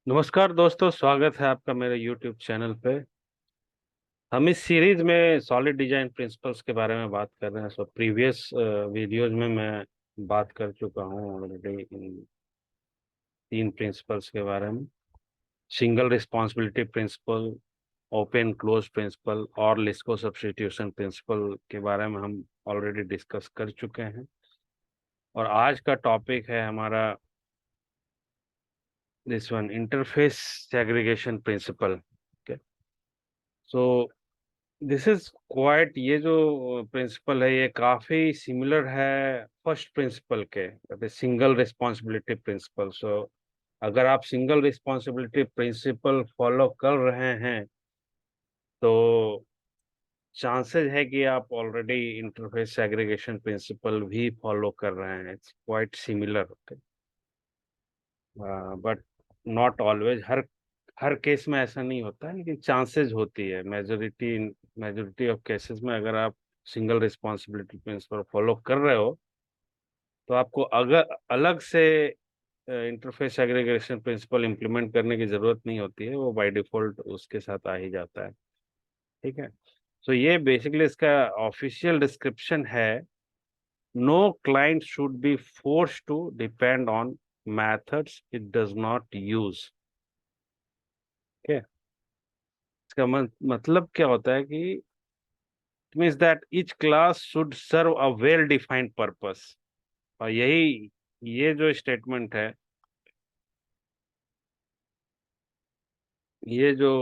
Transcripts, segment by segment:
नमस्कार दोस्तों, स्वागत है आपका मेरे YouTube चैनल पे। हम इस सीरीज में सॉलिड डिजाइन प्रिंसिपल्स के बारे में बात कर रहे हैं। प्रीवियस वीडियोज में मैं बात कर चुका हूँ ऑलरेडी इन तीन प्रिंसिपल्स के बारे में। Single responsibility principle, open close principle और लिस्को सब्स्टिट्यूशन प्रिंसिपल के बारे में हम ऑलरेडी डिस्कस कर चुके हैं। और आज का टॉपिक है हमारा this one, interface segregation principle. So this is quite, ये जो प्रिंसिपल है ये काफी सिमिलर है फर्स्ट प्रिंसिपल के, सिंगल रिस्पॉन्सिबिलिटी प्रिंसिपल। सो अगर आप सिंगल रिस्पॉन्सिबिलिटी प्रिंसिपल फॉलो कर रहे हैं तो चांसेस है कि आप ऑलरेडी इंटरफेस सेग्रीगेशन प्रिंसिपल भी फॉलो कर रहे हैं। It's quite similar, but not always. Her case में ऐसा नहीं होता है, लेकिन चांसेस होती है। मेजोरिटी ऑफ केसेस में अगर आप सिंगल रिस्पॉन्सिबिलिटी प्रिंसिपल फॉलो कर रहे हो तो आपको अगर अलग से इंटरफेस सेग्रीगेशन प्रिंसिपल इंप्लीमेंट करने की जरूरत नहीं होती है, वो बाय डिफॉल्ट उसके साथ आ ही जाता है। ठीक है। तो ये बेसिकली इसका ऑफिशियल डिस्क्रिप्शन है। No client should be force to depend on methods it does not use। इसका मतलब क्या होता है कि means that each class should serve a well defined purpose. और यही, ये जो स्टेटमेंट है, ये जो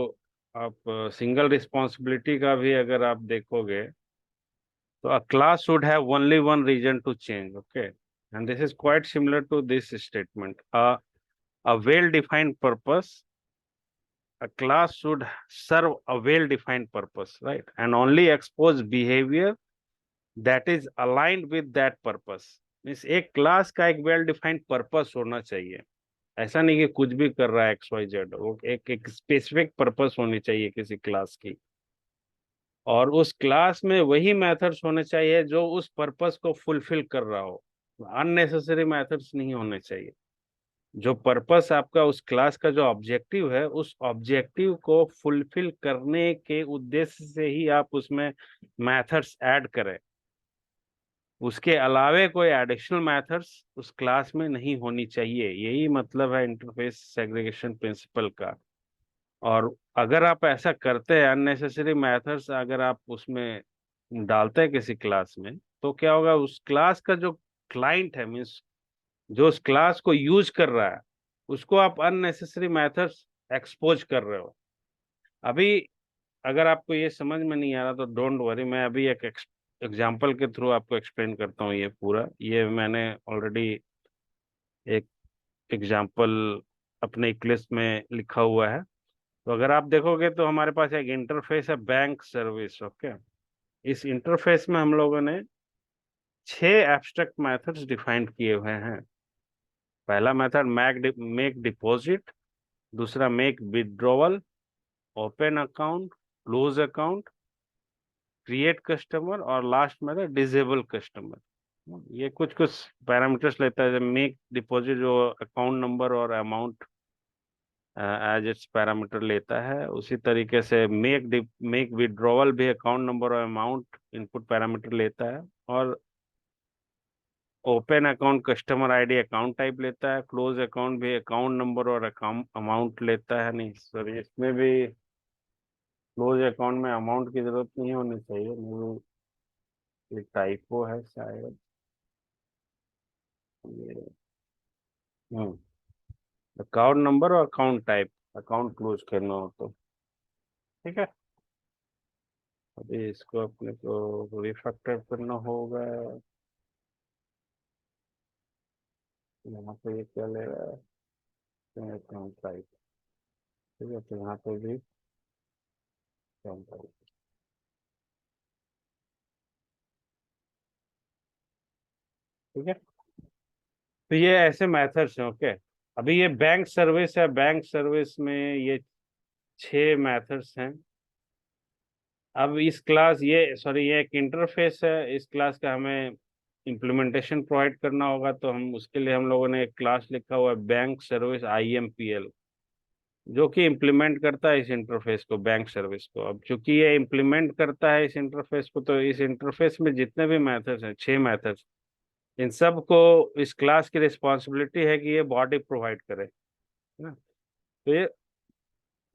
आप सिंगल रिस्पॉन्सिबिलिटी का भी अगर आप देखोगे तो a class should have only one reason to change. Okay, and this is quite similar to this statement. A well defined purpose, a class should serve a well defined purpose, right, and only expose behavior that is aligned with that purpose। Means एक class का एक well defined purpose होना चाहिए। ऐसा नहीं कि कुछ भी कर रहा है एक्स वाई जेड, वो एक एक स्पेसिफिक पर्पस होनी चाहिए किसी क्लास की। और उस क्लास में वही मेथड्स होने चाहिए जो उस पर्पस को फुलफिल कर रहा हो। अननेसेसरी मेथड्स नहीं होने चाहिए। जो पर्पस आपका उस क्लास का जो ऑब्जेक्टिव है, उस ऑब्जेक्टिव को फुलफिल करने के उद्देश्य से ही आप उसमें मेथड्स ऐड करें। उसके अलावे कोई एडिशनल मेथड्स उस क्लास में नहीं होनी चाहिए। यही मतलब है इंटरफेस सेग्रीगेशन प्रिंसिपल का। और अगर आप ऐसा करते हैं, अननेसेसरी मेथड्स अगर आप उसमें डालते हैं किसी क्लास में, तो क्या होगा, उस क्लास का जो क्लाइंट है, मीन्स जो उस क्लास को यूज कर रहा है, उसको आप अननेसेसरी मेथड्स एक्सपोज कर रहे हो। अभी अगर आपको ये समझ में नहीं आ रहा तो डोंट वरी, मैं अभी एक एग्जाम्पल के थ्रू आपको एक्सप्लेन करता हूँ। ये पूरा, ये मैंने ऑलरेडी एक एग्जाम्पल अपने इक्लिप्स में लिखा हुआ है। तो अगर आप देखोगे तो हमारे पास एक इंटरफेस है, बैंक सर्विस। ओके, इस इंटरफेस में हम लोगों ने 6 एब्स्ट्रैक्ट मेथड्स डिफाइन किए हुए हैं। पहला मेथड मेक डिपॉजिट, दूसरा make withdrawal, open account, close account, create customer, और लास्ट मेथड डिसेबल कस्टमर। ये कुछ कुछ पैरामीटर्स लेता है। मेक डिपॉजिट जो अकाउंट नंबर और अमाउंट एज इट्स पैरामीटर लेता है, उसी तरीके से मेक विड्रॉवल भी अकाउंट नंबर और अमाउंट इनपुट पैरामीटर लेता है। और open account customer ID account type लेता है। क्लोज अकाउंट भी अकाउंट नंबर और अकाउंट अमाउंट लेता है। नहीं सॉरी, इसमें भी क्लोज अकाउंट में अमाउंट की जरूरत नहीं होनी चाहिए, नहीं, ये टाइपो है शायद। ये अकाउंट नंबर और अकाउंट टाइप, अकाउंट क्लोज करना हो तो। ठीक है, अभी इसको अपने को रिफैक्टर करना होगा। यहाँ पे ये क्या ले रहा है, अकाउंट टाइप। ठीक है, तो यहाँ पे भी अकाउंट टाइप। ठीक है, तो ये ऐसे मेथड्स हैं। ओके, अभी ये बैंक सर्विस है, बैंक सर्विस में ये 6 मेथड्स हैं। अब इस क्लास, ये सॉरी, ये एक इंटरफेस है। इस क्लास का हमें इम्प्लीमेंटेशन प्रोवाइड करना होगा तो हम उसके लिए हम लोगों ने एक क्लास लिखा हुआ है बैंक सर्विस IMPL, जो कि इम्प्लीमेंट करता है इस इंटरफेस को, बैंक सर्विस को। अब चूंकि ये इम्प्लीमेंट करता है इस इंटरफेस को, तो इस इंटरफेस में जितने भी मेथड्स हैं, 6 मेथड्स, इन सब को इस क्लास की रिस्पॉन्सिबिलिटी है कि ये बॉडी प्रोवाइड करे, है ना। तो ये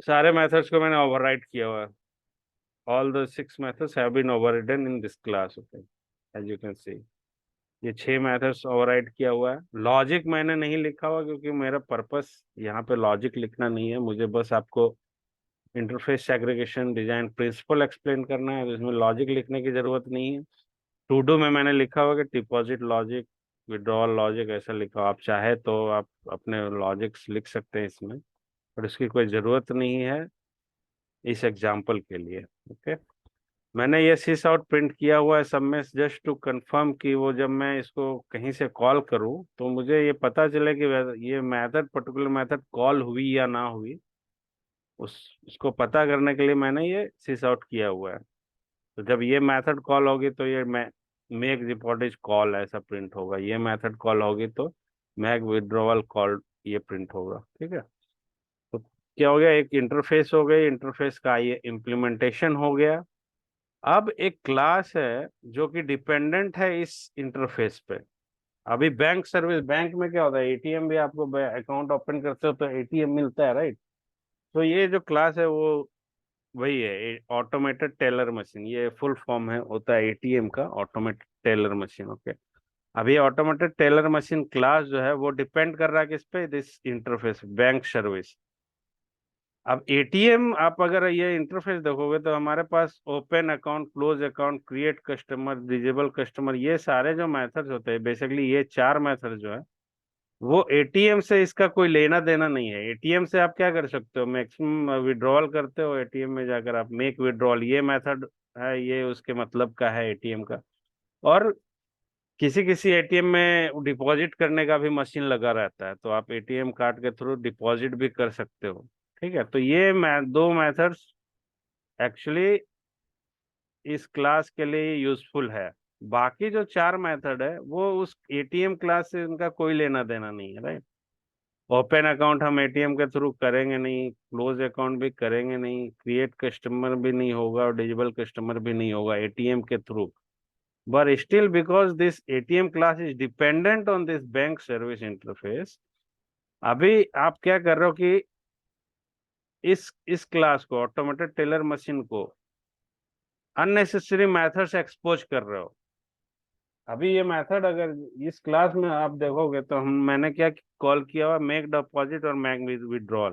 सारे मेथड्स को मैंने ओवरराइड किया हुआ है। All the 6 methods have been overridden in this class, okay, as you can see. ये 6 मेथड्स ओवरराइड किया हुआ है। लॉजिक मैंने नहीं लिखा हुआ क्योंकि मेरा पर्पस यहाँ पे लॉजिक लिखना नहीं है, मुझे बस आपको interface segregation design principle explain करना है, तो इसमें लॉजिक लिखने की जरूरत नहीं है। टू डू में मैंने लिखा हुआ कि डिपॉजिट लॉजिक, विड्रॉल लॉजिक, ऐसा लिखा। आप चाहे तो आप अपने लॉजिक्स लिख सकते हैं इसमें, पर इसकी कोई जरूरत नहीं है इस एग्जाम्पल के लिए, ओके। मैंने ये सिस आउट प्रिंट किया हुआ है सब में, जस्ट टू कंफर्म कि वो जब मैं इसको कहीं से कॉल करूं तो मुझे ये पता चले कि ये मेथड, पर्टिकुलर मेथड कॉल हुई या ना हुई। उसको पता करने के लिए मैंने ये सिस आउट किया हुआ है। तो जब ये मेथड कॉल होगी तो ये मेक डिपॉजिट कॉल ऐसा प्रिंट होगा, ये मेथड कॉल होगी तो मेक विड्रॉवल कॉल ये प्रिंट होगा, ठीक है। तो क्या हो गया, एक इंटरफेस हो गई, इंटरफेस का ये इम्प्लीमेंटेशन हो गया। अब एक क्लास है जो कि डिपेंडेंट है इस इंटरफेस पे। अभी बैंक सर्विस, बैंक में क्या होता है, एटीएम भी आपको अकाउंट ओपन करते हो तो एटीएम मिलता है, राइट। तो ये जो क्लास है वो वही है, ऑटोमेटेड टेलर मशीन, ये फुल फॉर्म है, होता है एटीएम का, ऑटोमेटेड टेलर मशीन, ओके। अभी ऑटोमेटेड टेलर मशीन क्लास जो है वो डिपेंड कर रहा है किस पे, दिस इंटरफेस बैंक सर्विस। अब एटीएम, आप अगर ये इंटरफेस देखोगे तो हमारे पास open account, close account, create customer, disable customer, ये सारे जो मेथड्स होते हैं, बेसिकली ये 4 मेथड जो है वो एटीएम से इसका कोई लेना देना नहीं है। एटीएम से आप क्या कर सकते हो, मैक्सिमम विड्रॉल करते हो एटीएम में जाकर, आप मेक विड्रॉल, ये मेथड है, ये उसके मतलब का है एटीएम का। और किसी किसी एटीएम में डिपॉजिट करने का भी मशीन लगा रहता है, तो आप एटीएम कार्ड के थ्रू डिपॉजिट भी कर सकते हो, ठीक है। तो ये दो मेथड्स एक्चुअली इस क्लास के लिए यूजफुल है। बाकी जो 4 मेथड है वो उस एटीएम क्लास से उनका कोई लेना देना नहीं है, राइट। ओपन अकाउंट हम एटीएम के थ्रू करेंगे नहीं, क्लोज अकाउंट भी करेंगे नहीं, क्रिएट कस्टमर भी नहीं होगा और डिजिबल कस्टमर भी नहीं होगा एटीएम के through. But still because this ATM class is dependent on this bank service interface, अभी आप क्या कर रहे हो कि इस क्लास को, ऑटोमेटेड टेलर मशीन को, अननेसेसरी मेथड्स एक्सपोज कर रहे हो। अभी ये मेथड अगर इस क्लास में आप देखोगे तो मैंने क्या कॉल किया हुआ, मेक डिपॉजिट और मेक विड्रॉल,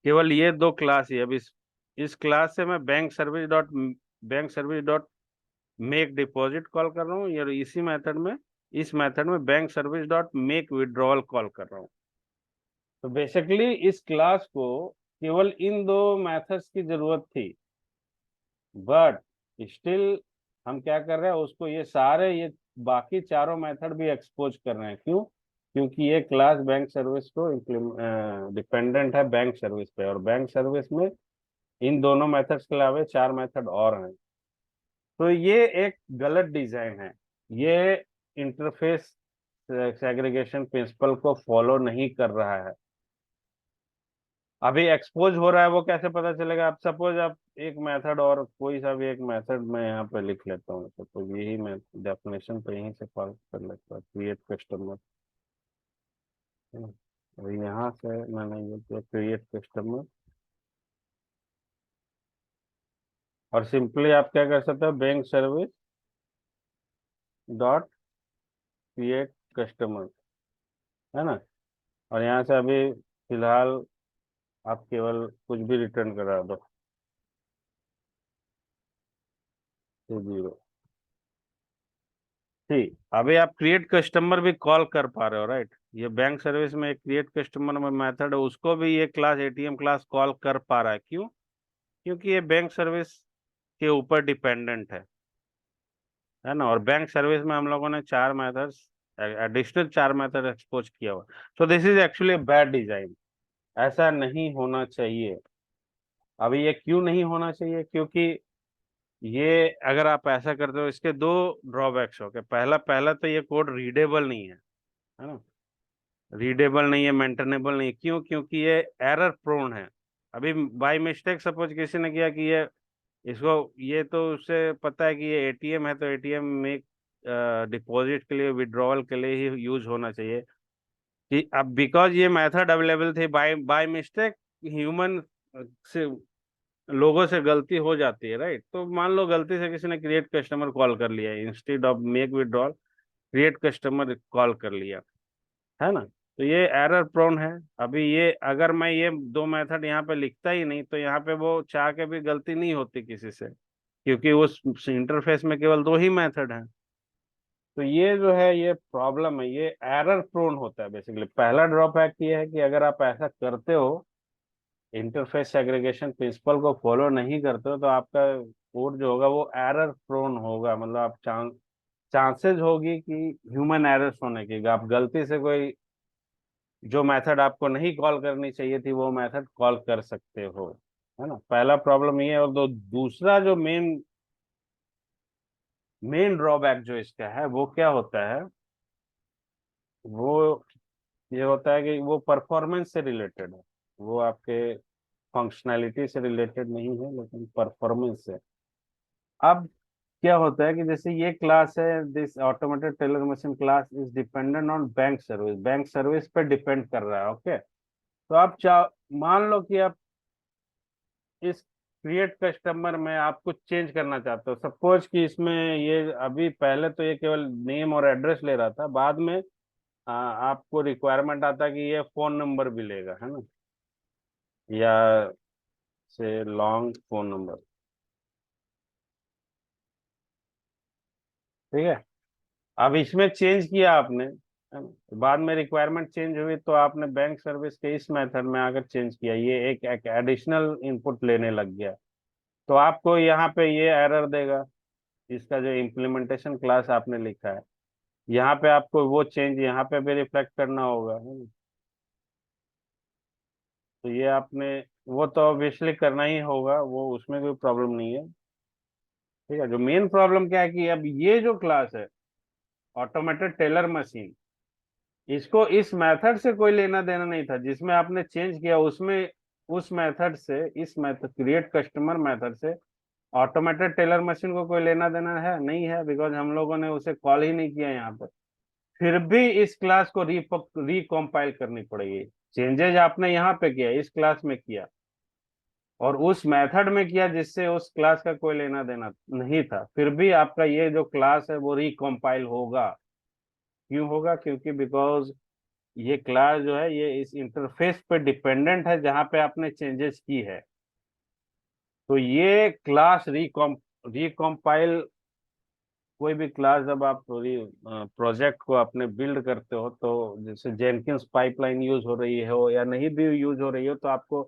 केवल ये 2 क्लास ही। अब इस क्लास से मैं bank service dot make deposit call कर रहा हूँ, या इसी मेथड में, इस मेथड में bank service dot make withdrawal call कर रहा हूँ। तो बेसिकली इस क्लास को केवल इन 2 मेथड्स की जरूरत थी, बट स्टिल हम क्या कर रहे हैं, उसको ये सारे, ये बाकी चारों मेथड भी एक्सपोज कर रहे हैं। क्यों? क्योंकि ये क्लास बैंक सर्विस को डिपेंडेंट है बैंक सर्विस पे, और बैंक सर्विस में इन दोनों मेथड्स के अलावा 4 मेथड और हैं। तो ये एक गलत डिजाइन है, ये इंटरफेस सेग्रीगेशन प्रिंसिपल को फॉलो नहीं कर रहा है। अभी एक्सपोज हो रहा है, वो कैसे पता चलेगा? आप सपोज आप एक मेथड, और कोई सा भी एक मेथड मैं यहाँ पे लिख लेता हूँ, तो यही मैं डेफिनेशन पे यहीं से कॉल कर लेता हूँ, क्रिएट कस्टमर। और यहाँ से मैंने ये किया क्रिएट कस्टमर, और सिंपली आप क्या कर सकते हो, bank service dot create customer, है ना। और यहाँ से अभी फिलहाल आप केवल कुछ भी रिटर्न करा दो, 0। ठीक, अभी आप क्रिएट कस्टमर भी कॉल कर पा रहे हो, राइट। ये बैंक सर्विस में एक क्रिएट कस्टमर में मेथड है, उसको भी ये क्लास एटीएम क्लास कॉल कर पा रहा है। क्यों? क्योंकि ये बैंक सर्विस के ऊपर डिपेंडेंट है ना। और बैंक सर्विस में हम लोगों ने 4 मेथड्स, एडिशनल 4 मेथड एक्सपोज किया हुआ। तो this is actually bad design, ऐसा नहीं होना चाहिए। अभी ये क्यों नहीं होना चाहिए? क्योंकि ये अगर आप ऐसा करते हो, इसके दो ड्रॉबैक्स हो गए। पहला पहला तो ये कोड रीडेबल नहीं है ना। रीडेबल नहीं है, मेंटेनेबल नहीं है। क्यों? क्योंकि ये एरर प्रोन है। अभी बाय मिस्टेक सपोज किसी ने किया कि ये इसको, ये तो उससे पता है कि ये एटीएम है, तो एटीएम में डिपॉजिट के लिए, विड्रॉवल के लिए ही यूज होना चाहिए। कि अब बिकॉज ये मेथड अवेलेबल थे, बाय बाय मिस्टेक ह्यूमन से, लोगों से गलती हो जाती है, राइट। तो मान लो गलती से किसी ने क्रिएट कस्टमर कॉल कर लिया, instead of make withdrawal create customer call कर लिया, है ना। तो ये एरर प्रोन है। अभी ये अगर मैं ये दो मेथड यहाँ पे लिखता ही नहीं, तो यहाँ पे वो चाह के भी गलती नहीं होती किसी से, क्योंकि उस इंटरफेस में केवल दो ही मेथड हैं। तो ये जो है ये प्रॉब्लम है, ये एरर प्रोन होता है बेसिकली। पहला ड्रॉबैक ये है कि अगर आप ऐसा करते हो, इंटरफेस सेग्रीगेशन प्रिंसिपल को फॉलो नहीं करते हो, तो आपका कोड जो होगा वो एरर प्रोन होगा। मतलब आप चांसेस होगी कि ह्यूमन एरर्स होने की, आप गलती से कोई जो मेथड आपको नहीं कॉल करनी चाहिए थी वो मेथड कॉल कर सकते हो, है ना। पहला प्रॉब्लम ये है। और दूसरा जो मेन मेन ड्रॉबैक जो इसका है वो क्या होता है, वो ये होता है कि वो परफॉर्मेंस से रिलेटेड है। वो आपके फंक्शनैलिटी से रिलेटेड नहीं है, लेकिन परफॉर्मेंस से। अब क्या होता है कि जैसे ये क्लास है, this automated teller machine class is dependent on bank service, bank service पे डिपेंड कर रहा है, ओके। तो आप मान लो कि आप इस क्रिएट कस्टमर में आप कुछ चेंज करना चाहते हो। सपोज कि इसमें ये अभी पहले तो ये केवल नेम और एड्रेस ले रहा था, बाद में आपको रिक्वायरमेंट आता कि ये फोन नंबर भी लेगा, है ना, या से लॉन्ग फोन नंबर, ठीक है। अब इसमें चेंज किया आपने, है ना? बाद में रिक्वायरमेंट चेंज हुई तो आपने बैंक सर्विस के इस मेथड में आकर चेंज किया, ये एक एडिशनल इनपुट लेने लग गया। तो आपको यहाँ पे ये एरर देगा। इसका जो इम्प्लीमेंटेशन क्लास आपने लिखा है, यहाँ पे आपको वो चेंज यहाँ पे भी रिफ्लेक्ट करना होगा, है ना? तो ये आपने, वो तो ऑब्वियसली करना ही होगा, वो उसमें कोई प्रॉब्लम नहीं है, ठीक है। जो मेन प्रॉब्लम क्या है कि अब ये जो क्लास है ऑटोमेटेड टेलर मशीन, इसको इस मेथड से कोई लेना देना नहीं था जिसमें आपने चेंज किया, उसमें उस मेथड से, इस मेथड क्रिएट कस्टमर मेथड से ऑटोमेटेड टेलर मशीन को कोई लेना देना है नहीं है, बिकॉज हम लोगों ने उसे कॉल ही नहीं किया यहाँ पर। फिर भी इस क्लास को रिकम्पाइल करनी पड़ेगी। चेंजेज आपने यहाँ पे किया, इस क्लास में किया, और उस मेथड में किया जिससे उस क्लास का कोई लेना देना नहीं था, फिर भी आपका ये जो क्लास है वो रिकम्पाइल होगा। क्यों होगा? क्योंकि बिकॉज ये क्लास जो है ये इस इंटरफेस पे डिपेंडेंट है जहां पे आपने चेंजेस की है। तो ये क्लास रिकम्पाइल, कोई भी क्लास जब आप प्रोजेक्ट को अपने बिल्ड करते हो, तो जैसे जेनकिंस पाइपलाइन यूज हो रही हो या नहीं भी यूज हो रही हो, तो आपको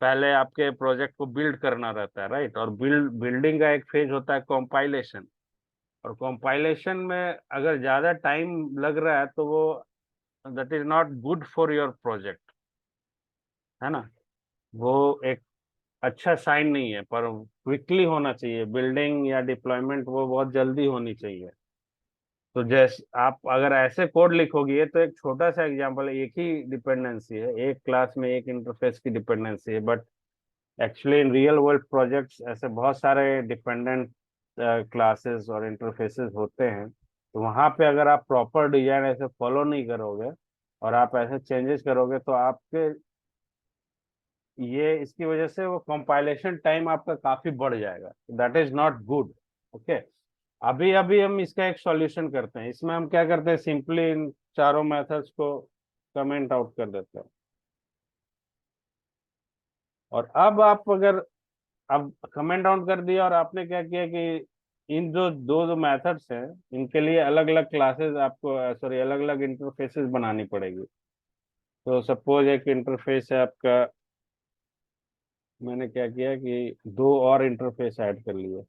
पहले आपके प्रोजेक्ट को बिल्ड करना रहता है, राइट। और बिल्डिंग का एक फेज होता है कॉम्पाइलेशन। और कॉम्पाइलेशन में अगर ज्यादा टाइम लग रहा है तो वो that is not good for your project, है ना। वो एक अच्छा साइन नहीं है। पर क्विकली होना चाहिए बिल्डिंग या डिप्लॉयमेंट, वो बहुत जल्दी होनी चाहिए। तो जैसे आप अगर ऐसे कोड लिखोगे, ये तो एक छोटा सा एग्जांपल है, एक ही डिपेंडेंसी है, एक क्लास में एक इंटरफेस की डिपेंडेंसी है, but actually in real world projects ऐसे बहुत सारे डिपेंडेंट क्लासेस और इंटरफेसेस होते हैं। तो वहां पे अगर आप प्रॉपर डिजाइन ऐसे फॉलो नहीं करोगे और आप ऐसे चेंजेस करोगे, तो आपके ये इसकी वजह से वो कंपाइलेशन टाइम आपका काफी बढ़ जाएगा। That is not good, okay. अभी अभी हम इसका एक सॉल्यूशन करते हैं। इसमें हम क्या करते हैं, सिंपली इन चारों मेथड्स को कमेंट आउट कर देते हैं। और अब आप अगर, अब कमेंट आउट कर दिया और आपने क्या किया कि इन जो दो जो मेथड्स हैं इनके लिए अलग अलग क्लासेस आपको, सॉरी, अलग अलग इंटरफेसेस बनानी पड़ेगी। तो सपोज एक इंटरफेस है आपका, मैंने क्या किया कि दो और इंटरफेस ऐड कर लिए।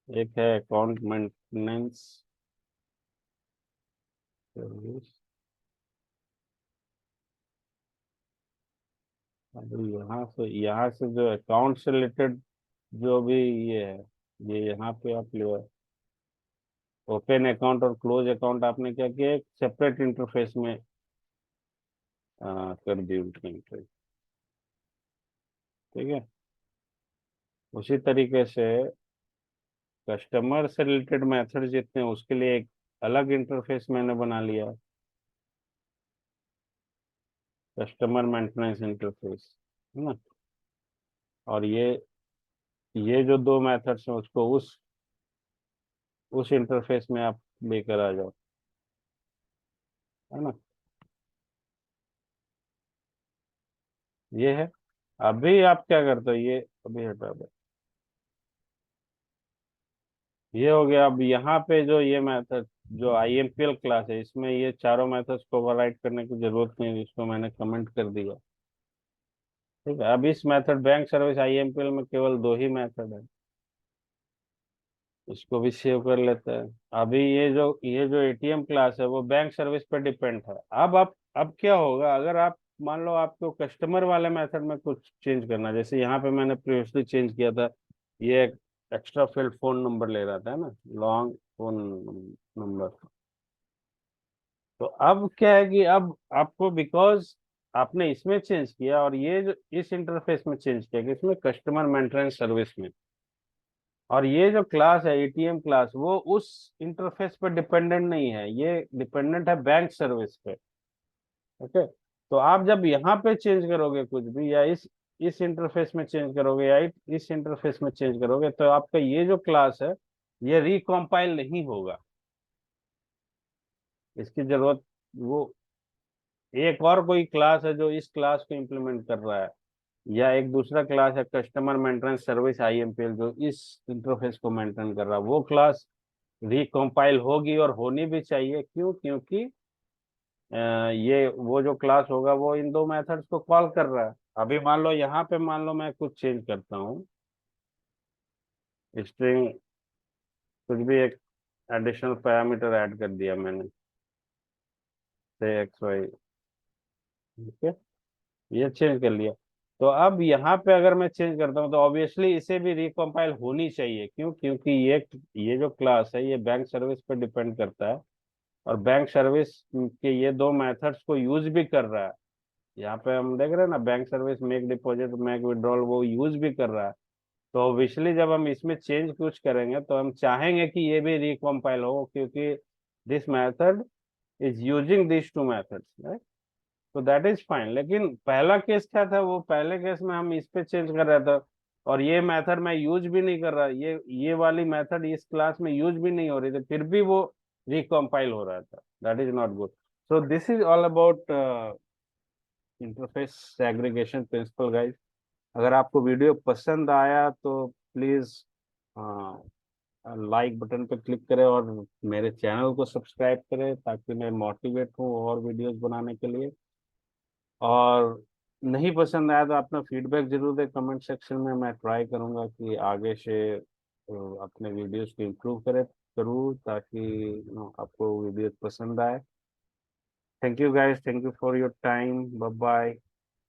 एक है अकाउंट मेंटेनेंस सर्विस। अब यहाँ से जो अकाउंट से रिलेटेड जो भी ये है, ये यहाँ पे आप ले ओपन अकाउंट और क्लोज अकाउंट आपने क्या किया, एक सेपरेट इंटरफेस में कर दी उनकी एंट्री। ठीक है। उसी तरीके से कस्टमर से रिलेटेड मेथड जितने हैं, उसके लिए एक अलग इंटरफेस मैंने बना लिया, कस्टमर मेंटेनेंस इंटरफेस, है ना। और ये जो दो मेथड्स हैं उसको उस इंटरफेस में आप लेकर आ जाओ, है ना। ये है। अभी आप क्या करते हो, ये अभी हटा दो। ये हो गया। अब यहाँ पे जो ये मेथड, जो आईएमपीएल क्लास है, इसमें ये चारों मेथड्स को ओवरराइट करने की जरूरत नहीं है, इसको मैंने कमेंट कर दिया। ठीक है। अब इस मेथड बैंक सर्विस आईएमपीएल में केवल दो ही मेथड है, इसको भी सेव कर लेते हैं। अभी ये जो एटीएम क्लास है वो बैंक सर्विस पर डिपेंड है। अब क्या होगा, अगर आप मान लो आपको कस्टमर वाले मेथड में कुछ चेंज करना है, जैसे यहाँ पे मैंने प्रीवियसली चेंज किया था, ये एक्स्ट्रा फील्ड फोन नंबर ले रहा था, है ना, लॉन्ग फोन नंबर। तो अब क्या है कि अब आपको, बिकॉज आपने इसमें चेंज किया और ये जो इस इंटरफेस में चेंज किया कि इसमें कस्टमर मेंटेनेंस सर्विस में, और ये जो क्लास है एटीएम क्लास, वो उस इंटरफेस पे डिपेंडेंट नहीं है, ये डिपेंडेंट है बैंक सर्विस पे। ओके। तो आप जब यहाँ पे चेंज करोगे कुछ भी, या इस इंटरफेस में चेंज करोगे, या इस इंटरफेस में चेंज करोगे, तो आपका ये जो क्लास है ये रिकम्पाइल नहीं होगा। इसकी जरूरत, वो एक और कोई क्लास है जो इस क्लास को इम्प्लीमेंट कर रहा है, या एक दूसरा क्लास है कस्टमर मेंटेनेंस सर्विस आईएमपीएल जो इस इंटरफेस को मेंटेन कर रहा है, वो क्लास रिकम्पाइल होगी, और होनी भी चाहिए। क्यों? क्योंकि ये वो जो क्लास होगा वो इन दो मेथड्स को कॉल कर रहा है। अभी मान लो यहाँ पे, मान लो मैं कुछ चेंज करता हूँ, स्ट्रिंग, कुछ भी एक एडिशनल पैरामीटर ऐड कर दिया मैंने, से एक्स वाई। ठीक है। ये चेंज कर लिया। तो अब यहाँ पे अगर मैं चेंज करता हूँ तो ऑब्वियसली इसे भी रिकम्पाइल होनी चाहिए। क्यों? क्योंकि ये जो क्लास है ये बैंक सर्विस पे डिपेंड करता है, और बैंक सर्विस के ये दो मेथड्स को यूज भी कर रहा है। यहाँ पे हम देख रहे हैं ना, bank service make deposit make withdrawal वो यूज भी कर रहा है। तो ऑब्वियसली जब हम इसमें चेंज कुछ करेंगे तो हम चाहेंगे कि ये भी रिकम्पाइल हो, क्योंकि this method is using this two methods, तो दैट इज फाइन। लेकिन पहला केस क्या था, वो पहले केस में हम इस पे चेंज कर रहे थे, और ये मेथड मैं यूज भी नहीं कर रहा, ये वाली मेथड इस क्लास में यूज भी नहीं हो रही थी, फिर भी वो रिकम्पाइल हो रहा था। That is not good. So this is all about interface segregation principle guys. अगर आपको वीडियो पसंद आया तो प्लीज लाइक बटन पर क्लिक करें, और मेरे चैनल को सब्सक्राइब करें, ताकि मैं मोटिवेट हूँ और वीडियोस बनाने के लिए। और नहीं पसंद आया तो अपना फीडबैक जरूर दें कमेंट सेक्शन में, मैं ट्राई करूंगा कि आगे से अपने वीडियोस को इम्प्रूव करूँ, ताकि आपको वीडियोस पसंद आए। Thank you guys, thank you for your time, bye bye.